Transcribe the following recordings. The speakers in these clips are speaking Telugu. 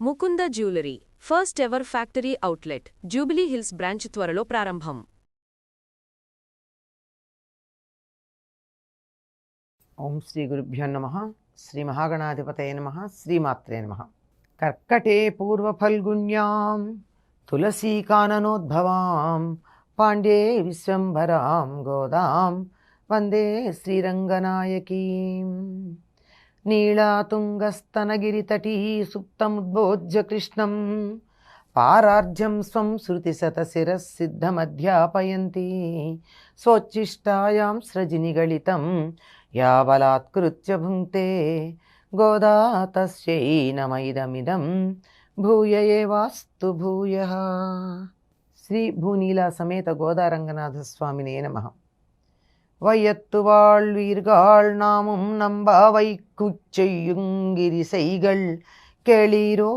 Mukunda jewellery first ever factory outlet jubilee hills branch త్వరలో ప్రారంభం. ఓం శ్రీ గురుభ్యో నమః. శ్రీ మహాగణాధిపతయ నమః. శ్రీమాత్రే నమః. కర్కటే పూర్వఫల్గుణ్యాం తులసీకాననోద్భవాం పాండ్యే విశ్వంభరాం గోదాం వందే శ్రీరంగనాయకీం. నీళాతుంగస్తనగిరితటీ సుప్తముద్బోధ్య కృష్ణం పారార్జ్యం స్వం శృతిశతశిరఃసిద్ధమధ్యాపయంతి స్వోచ్ఛిష్టాయాం స్రజినిగళితం యా బలాత్కృత్య భుంక్తే గోదా తస్యై నమైదమిదం భూయ ఏవాస్తు భూయః. శ్రీ భూనీలా సమేత గోదారంగనాథస్వామినే నమః. வையத்துவாள் வீர்கள் நாமும் நம்பாவை குச்செய்யுங்கிரிசைகள் கேளீரோ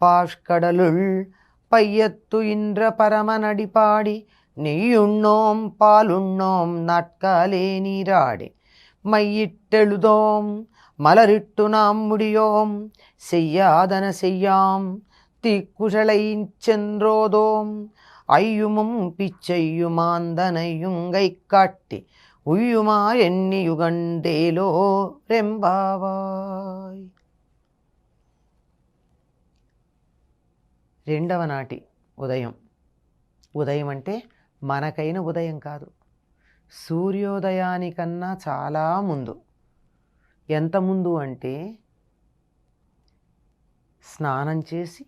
பாஷ்கடலுள் பையத்து இன்ற பரமனடிபாடி நெய்யுண்ணோம் பாலுண்ணோம் நாட்காலே நீராடி மையிட்டெழுதோம் மலரிட்டு நாம் முடியோம் செய்யாதன செய்யாம் தீக்குழலை சென்றோதோம் ஐயுமும் பிச்சையுமாந்தனையுங்கை காட்டி ఉయ్యుమా ఎన్ని యుగండేలో రెంబావాయ్. రెండవ నాటి ఉదయం. ఉదయం అంటే మనకైన ఉదయం కాదు, సూర్యోదయానికన్నా చాలా ముందు. ఎంత ముందు అంటే స్నానం చేసి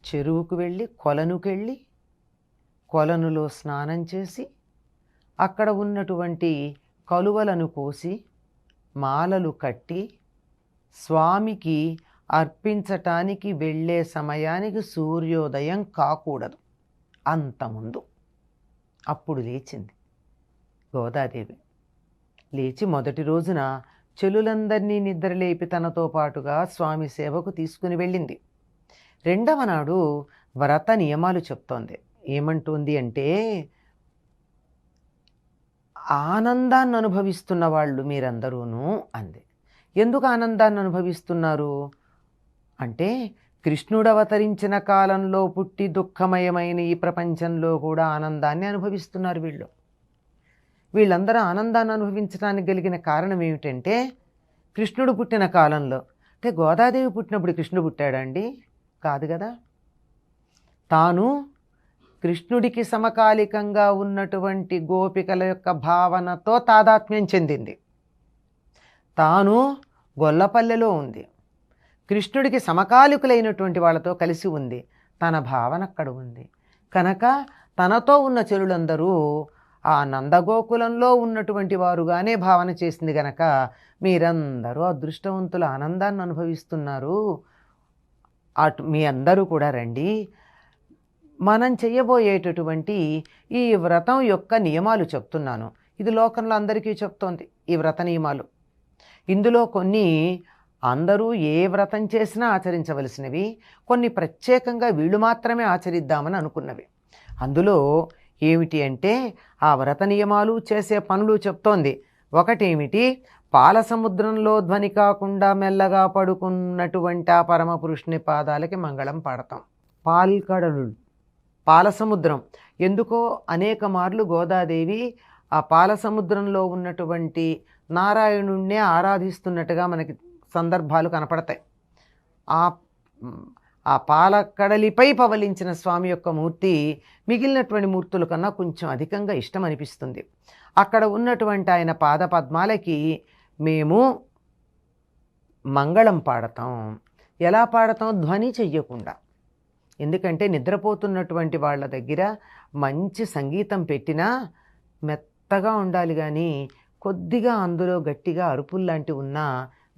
చెరువుకు వెళ్ళి కొలనుకెళ్ళి కొలనులో స్నానం చేసి అక్కడ ఉన్నటువంటి కలువలను కోసి మాలలు కట్టి స్వామికి అర్పించటానికి వెళ్ళే సమయానికి సూర్యోదయం కాకూడదు, అంతముందు. అప్పుడు లేచింది గోదాదేవి. లేచి మొదటి రోజున చెలులందరినీ నిద్రలేపి తనతో పాటుగా స్వామి సేవకు తీసుకుని వెళ్ళింది. రెండవ నాడు వ్రత నియమాలు చెప్తోంది. ఏమంటుంది అంటే, ఆనందాన్ని అనుభవిస్తున్న వాళ్ళు మీరందరూను అంది. ఎందుకు ఆనందాన్ని అనుభవిస్తున్నారు అంటే, కృష్ణుడు అవతరించిన కాలంలో పుట్టి దుఃఖమయమైన ఈ ప్రపంచంలో కూడా ఆనందాన్ని అనుభవిస్తున్నారు వీళ్ళు. వీళ్ళందరూ ఆనందాన్ని అనుభవించడానికి కలిగిన కారణం ఏమిటంటే, కృష్ణుడు పుట్టిన కాలంలో అంటే గోదాదేవి పుట్టినప్పుడు కృష్ణుడు పుట్టాడండి? కాదు కదా. తాను కృష్ణుడికి సమకాలికంగా ఉన్నటువంటి గోపికల యొక్క భావనతో తాదాత్మ్యం చెందింది. తాను గొల్లపల్లెలో ఉంది, కృష్ణుడికి సమకాలికులైనటువంటి వాళ్ళతో కలిసి ఉంది, తన భావన అక్కడ ఉంది. కనుక తనతో ఉన్న చెలులందరూ ఆ నందగోకులంలో ఉన్నటువంటి వారుగానే భావన చేసింది. గనక మీరందరూ అదృష్టవంతుల ఆనందాన్ని అనుభవిస్తున్నారు, అటు మీ అందరూ కూడా రండి. మనం చెయ్యబోయేటటువంటి ఈ వ్రతం యొక్క నియమాలు చెప్తున్నాను. ఇది లోకంలో అందరికీ చెప్తోంది ఈ వ్రత నియమాలు. ఇందులో కొన్ని అందరూ ఏ వ్రతం చేసినా ఆచరించవలసినవి, కొన్ని ప్రత్యేకంగా వీళ్ళు మాత్రమే ఆచరిద్దామని అనుకున్నవి. అందులో ఏమిటి అంటే, ఆ వ్రత నియమాలు చేసే పనులు చెప్తోంది. ఒకటేమిటి, పాలసముద్రంలో ధ్వని కాకుండా మెల్లగా పడుకున్నటువంటి ఆ పరమపురుషుని పాదాలకి మంగళం పాడతాం. పాల్కడలు, పాలసముద్రం. ఎందుకో అనేక మార్లు గోదాదేవి ఆ పాలసముద్రంలో ఉన్నటువంటి నారాయణుణ్ణే ఆరాధిస్తున్నట్టుగా మనకి సందర్భాలు కనపడతాయి. ఆ పాలకడలిపై పవలించిన స్వామి యొక్క మూర్తి మిగిలినటువంటి మూర్తుల కన్నా కొంచెం అధికంగా ఇష్టం అనిపిస్తుంది. అక్కడ ఉన్నటువంటి ఆయన పాద పద్మాలకి మేము మంగళం పాడతాం. ఎలా పాడతాం? ధ్వని చెయ్యకుండా. ఎందుకంటే నిద్రపోతున్నటువంటి వాళ్ళ దగ్గర మంచి సంగీతం పెట్టినా మెత్తగా ఉండాలి, కానీ కొద్దిగా అందులో గట్టిగా అరుపుల్లాంటివి ఉన్నా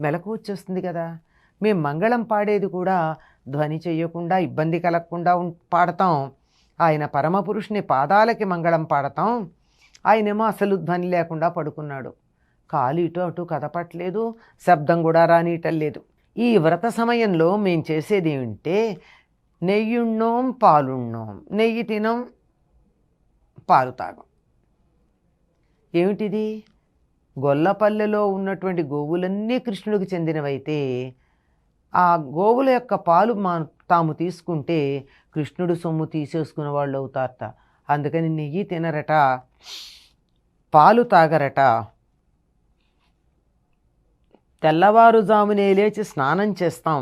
మెలకు వచ్చేస్తుంది కదా. మేము మంగళం పాడేది కూడా ధ్వని చెయ్యకుండా, ఇబ్బంది కలగకుండా పాడతాం. ఆయన పరమపురుషుని పాదాలకి మంగళం పాడతాం. ఆయనేమో అసలు ధ్వని లేకుండా పడుకున్నాడు, కాలు ఇటు అటు కదపట్లేదు, శబ్దం కూడా రానియటం లేదు. ఈ వ్రత సమయంలో మేము చేసేది ఏమిటంటే, నెయ్యున్నోం పాలున్నోం, నెయ్యి తినం పాలు తాగం. ఏమిటిది? గొల్లపల్లెలో ఉన్నటువంటి గోవులన్నీ కృష్ణుడికి చెందినవైతే ఆ గోవుల యొక్క పాలు తాము తీసుకుంటే కృష్ణుడు సొమ్ము తీసేసుకున్న వాళ్ళు అవుతారట. అందుకని నెయ్యి తినరట, పాలు తాగరట. తెల్లవారుజామునే లేచి స్నానం చేస్తాం,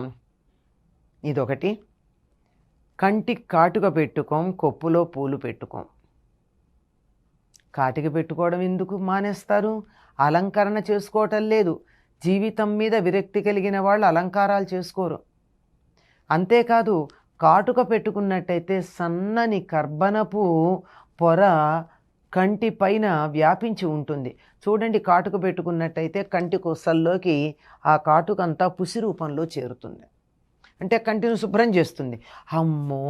ఇదొకటి. కంటికి కాటుక పెట్టుకోం, కొప్పులో పూలు పెట్టుకోం. కాటిక పెట్టుకోవడం ఎందుకు మానేస్తారు? అలంకరణ చేసుకోవటం లేదు. జీవితం మీద విరక్తి కలిగిన వాళ్ళు అలంకారాలు చేసుకోరు. అంతేకాదు, కాటుక పెట్టుకున్నట్టయితే సన్నని కర్బనపు పొర కంటి పైన వ్యాపించి ఉంటుంది. చూడండి, కాటుక పెట్టుకున్నట్టయితే కంటి కొసల్లోకి ఆ కాటుకంతా పుసి రూపంలో చేరుతుంది. అంటే కంటిని శుభ్రం చేస్తుంది. అమ్మో,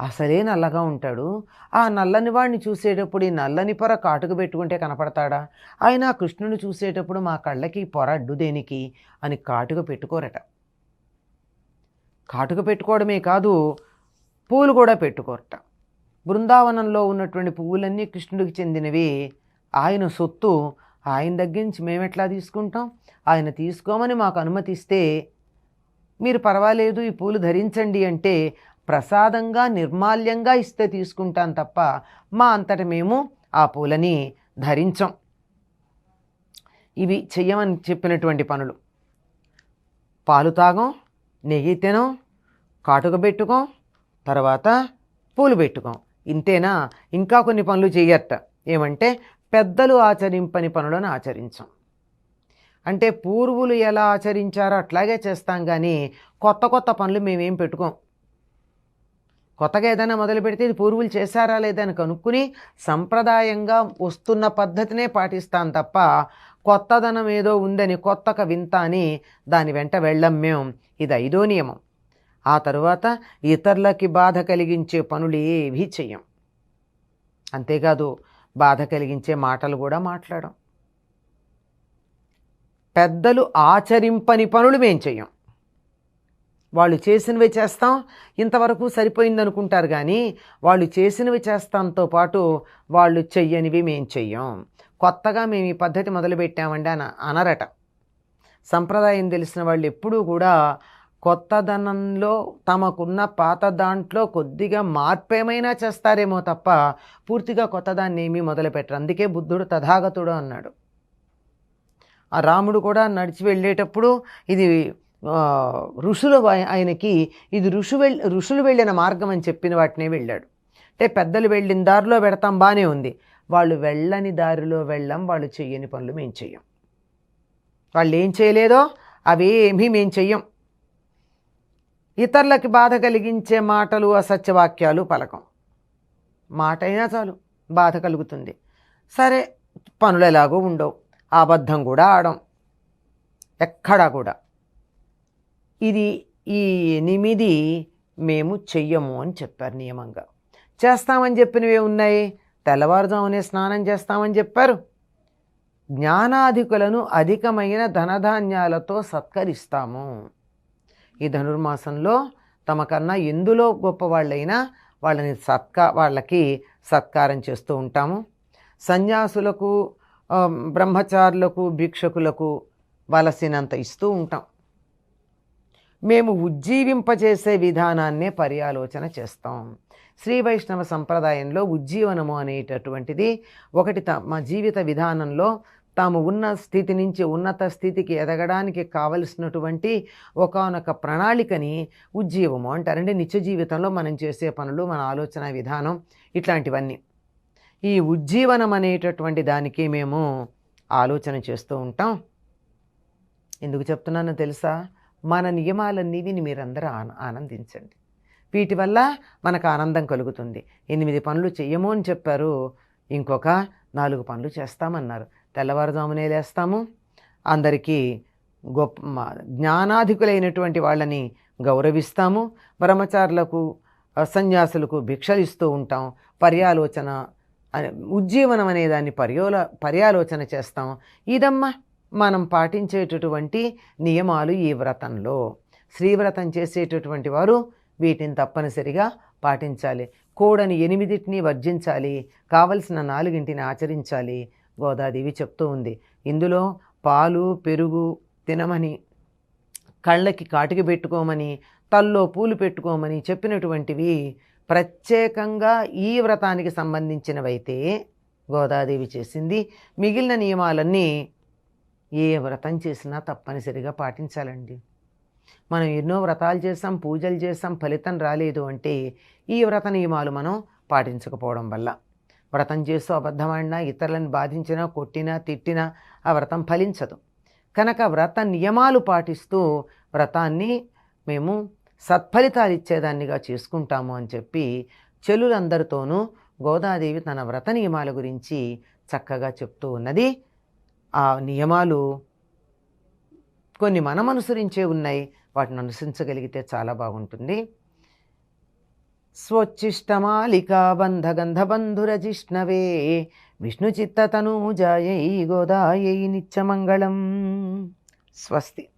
అసలే నల్లగా ఉంటాడు, ఆ నల్లని వాడిని చూసేటప్పుడు ఈ నల్లని పొర కాటుక పెట్టుకుంటే కనపడతాడా? ఆయన కృష్ణుని చూసేటప్పుడు మా కళ్ళకి పొర అడ్డు దేనికి అని కాటుక పెట్టుకోరట. కాటుక పెట్టుకోవడమే కాదు, పూలు కూడా పెట్టుకోరట. బృందావనంలో ఉన్నటువంటి పువ్వులన్నీ కృష్ణుడికి చెందినవి, ఆయన సొత్తు. ఆయన దగ్గర నుంచి మేమెట్లా తీసుకుంటాం? ఆయన తీసుకోమని మాకు అనుమతిస్తే మీరు పర్వాలేదు ఈ పూలు ధరించండి అంటే ప్రసాదంగా నిర్మాల్యంగా ఇస్తే తీసుకుంటాం తప్ప మా అంతట మేము ఆ పూలని ధరించం. ఇవి చెయ్యమని చెప్పినటువంటి పనులు. పాలు తాగం, నెయ్యి తినం, కాటుక పెట్టుకోం, తర్వాత పూలు పెట్టుకోం. ఇంతేనా? ఇంకా కొన్ని పనులు చెయ్యట. ఏమంటే పెద్దలు ఆచరింపని పనులను ఆచరించం. అంటే పూర్వులు ఎలా ఆచరించారో అట్లాగే చేస్తాం, కానీ కొత్త కొత్త పనులు మేమేం పెట్టుకోం. కొత్తగా ఏదైనా మొదలు పెడితే ఇది పూర్వులు చేశారా లేదా అని కనుక్కుని సంప్రదాయంగా వస్తున్న పద్ధతినే పాటిస్తాం తప్ప కొత్తదనం ఏదో ఉందని కొత్తక వింత అని దాని వెంట వెళ్ళం మేము. ఇది 5వ నియమం. ఆ తరువాత ఇతరులకి బాధ కలిగించే పనులు ఏవీ చెయ్యం. అంతేకాదు, బాధ కలిగించే మాటలు కూడా మాట్లాడం. పెద్దలు ఆచరింపని పనులు మేం చెయ్యం. వాళ్ళు చేసినవి చేస్తాం, ఇంతవరకు సరిపోయింది అనుకుంటారు, కానీ వాళ్ళు చేసినవి చేస్తాంతో పాటు వాళ్ళు చెయ్యనివి మేం చెయ్యం. కొత్తగా మేము ఈ పద్ధతి మొదలుపెట్టామండి అనరట. సంప్రదాయం తెలిసిన వాళ్ళు ఎప్పుడూ కూడా కొత్తదనంలో తమకున్న పాత దాంట్లో కొద్దిగా మార్పేమైనా చేస్తారేమో తప్ప పూర్తిగా కొత్తదాన్ని ఏమీ మొదలుపెట్టరు. అందుకే బుద్ధుడు తథాగతుడు అన్నాడు. ఆ రాముడు కూడా నడిచి వెళ్ళేటప్పుడు ఇది ఋషులు ఆయనకి ఇది ఋషులు వెళ్ళిన మార్గం అని చెప్పిన వాటినే వెళ్ళాడు. అంటే పెద్దలు వెళ్ళిన దారిలో పెడతాం, బాగానే ఉంది. వాళ్ళు వెళ్ళని దారిలో వెళ్ళాం, వాళ్ళు చెయ్యని పనులు మేము చెయ్యం. వాళ్ళు ఏం చేయలేదో అవేమీ మేము చెయ్యం. ఇతరులకి బాధ కలిగించే మాటలు, అసత్యవాక్యాలు పలకం. మాట అయినా చాలు బాధ కలుగుతుంది. సరే, పనులు ఎలాగో ఉండవు, అబద్ధం కూడా ఆడం ఎక్కడా కూడా. ఈ 8 మేము చెయ్యము అని చెప్పారు నియమంగా. చేస్తామని చెప్పినవి ఉన్నాయి. తెల్లవారుజామునే స్నానం చేస్తామని చెప్పారు. జ్ఞానాధికులను అధికమైన ధనధాన్యాలతో సత్కరిస్తాము. ఈ ధనుర్మాసంలో తమకన్నా ఎందులో గొప్పవాళ్ళైనా వాళ్ళకి సత్కారం చేస్తూ ఉంటాము. సన్యాసులకు, బ్రహ్మచారులకు, భిక్షకులకు వలసినంత ఇస్తూ ఉంటాం. మేము ఉజ్జీవింపజేసే విధానాన్నే పర్యాలోచన చేస్తాం. శ్రీ వైష్ణవ సంప్రదాయంలో ఉజ్జీవనము అనేటటువంటిది ఒకటి. మా జీవిత విధానంలో తాము ఉన్న స్థితి నుంచి ఉన్నత స్థితికి ఎదగడానికి కావలసినటువంటి ఒకానొక ప్రణాళికని ఉజ్జీవము అంటారండి. నిత్య జీవితంలో మనం చేసే పనులు, మన ఆలోచన విధానం, ఇట్లాంటివన్నీ ఈ ఉజ్జీవనం అనేటటువంటి దానికి మేము ఆలోచన చేస్తూ ఉంటాం. ఎందుకు చెప్తున్నానో తెలుసా? మన నియమాలన్నీ విని మీరందరూ ఆనందించండి. వీటి వల్ల మనకు ఆనందం కలుగుతుంది. 8 పనులు చెయ్యము అని చెప్పారు, ఇంకొక 4 పనులు చేస్తామన్నారు. తెల్లవారుజామునే లేస్తాము, అందరికీ జ్ఞానాధికులైనటువంటి వాళ్ళని గౌరవిస్తాము, బ్రహ్మచారులకు, సన్యాసులకు భిక్షలు ఇస్తూ ఉంటాం, పర్యాలోచన ఉజ్జీవనం అనేదాన్ని పర్యాలోచన చేస్తాం. ఇదమ్మా మనం పాటించేటటువంటి నియమాలు ఈ వ్రతంలో. శ్రీవ్రతం చేసేటటువంటి వారు వీటిని తప్పనిసరిగా పాటించాలి. కూడని 8 వర్జించాలి, కావలసిన 4 ఆచరించాలి. గోదాదేవి చెప్తూ ఉంది. ఇందులో పాలు, పెరుగు తినమని కళ్ళకి కాటికి పెట్టుకోమని, తల్లో పూలు పెట్టుకోమని చెప్పినటువంటివి ప్రత్యేకంగా ఈ వ్రతానికి సంబంధించినవైతే గోదాదేవి చేసింది. మిగిలిన నియమాలన్నీ ఏ వ్రతం చేసినా తప్పనిసరిగా పాటించాలండి. మనం ఎన్నో వ్రతాలు చేసాం, పూజలు చేసాం, ఫలితం రాలేదు అంటే ఈ వ్రత నియమాలు మనం పాటించకపోవడం వల్ల. వ్రతం చేస్తూ అబద్ధమాడినా, ఇతరులను బాధించినా, కొట్టినా, తిట్టినా ఆ వ్రతం ఫలించదు. కనుక వ్రత నియమాలు పాటిస్తూ వ్రతాన్ని మేము సత్ఫలితాలు ఇచ్చేదాన్నిగా చేసుకుంటాము అని చెప్పి చెల్లులందరితోనూ గోదాదేవి తన వ్రత నియమాల గురించి చక్కగా చెప్తూ ఉన్నది. ఆ నియమాలు కొన్ని మనం అనుసరించే ఉన్నాయి, వాటిని అనుసరించగలిగితే చాలా బాగుంటుంది. స్వోచ్ఛిష్టమాలికా బంధగంధబంధురజిష్ణవే విష్ణుచిత్తతనూజాయై గోదాయై నిత్యమంగళం. స్వస్తి.